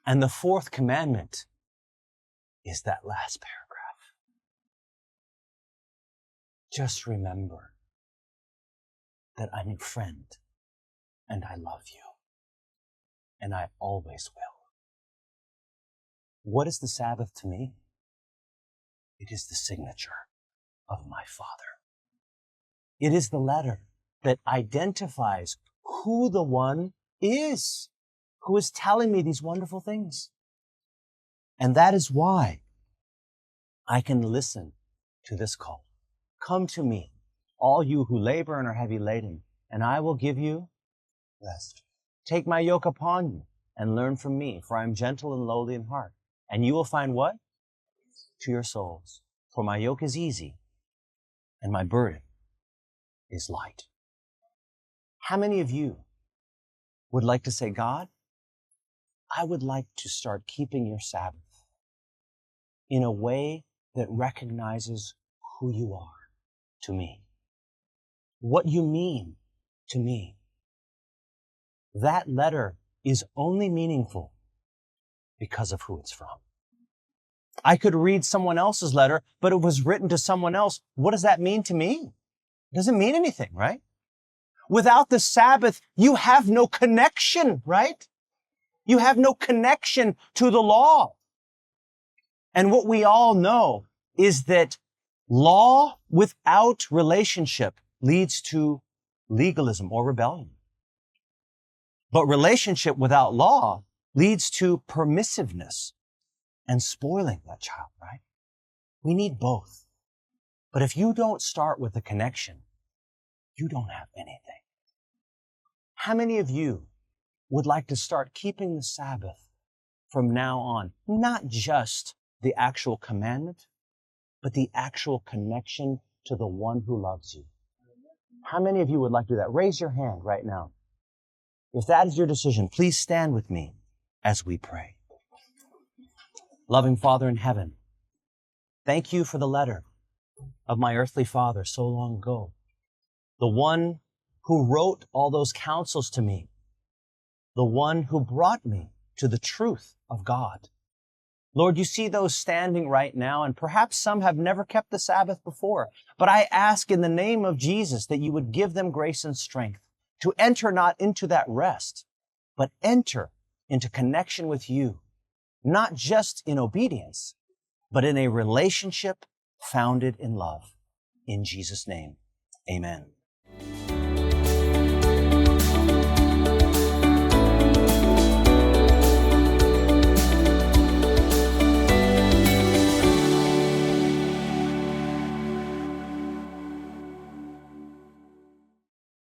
And the 4th commandment is that last paragraph. Just remember that I'm your friend and I love you and I always will. What is the Sabbath to me? It is the signature of my Father. It is the letter that identifies who the one is who is telling me these wonderful things. And that is why I can listen to this call. Come to me, all you who labor and are heavy laden, and I will give you rest. Take my yoke upon you and learn from me, for I am gentle and lowly in heart. And you will find what? To your souls. For my yoke is easy and my burden is light. How many of you would like to say, God, I would like to start keeping your Sabbath in a way that recognizes who you are to me, what you mean to me. That letter is only meaningful because of who it's from. I could read someone else's letter, but it was written to someone else. What does that mean to me? It doesn't mean anything, right? Without the Sabbath, you have no connection, right? You have no connection to the law. And what we all know is that law without relationship leads to legalism or rebellion. But relationship without law leads to permissiveness and spoiling that child, right? We need both. But if you don't start with a connection, you don't have anything. How many of you would like to start keeping the Sabbath from now on? Not just the actual commandment, but the actual connection to the one who loves you. How many of you would like to do that? Raise your hand right now. If that is your decision, please stand with me as we pray. Loving Father in heaven, thank you for the letter of my earthly father so long ago. The one who wrote all those counsels to me. The one who brought me to the truth of God. Lord, you see those standing right now, and perhaps some have never kept the Sabbath before. But I ask in the name of Jesus that you would give them grace and strength to enter not into that rest, but enter into connection with you, not just in obedience, but in a relationship founded in love. In Jesus' name, amen.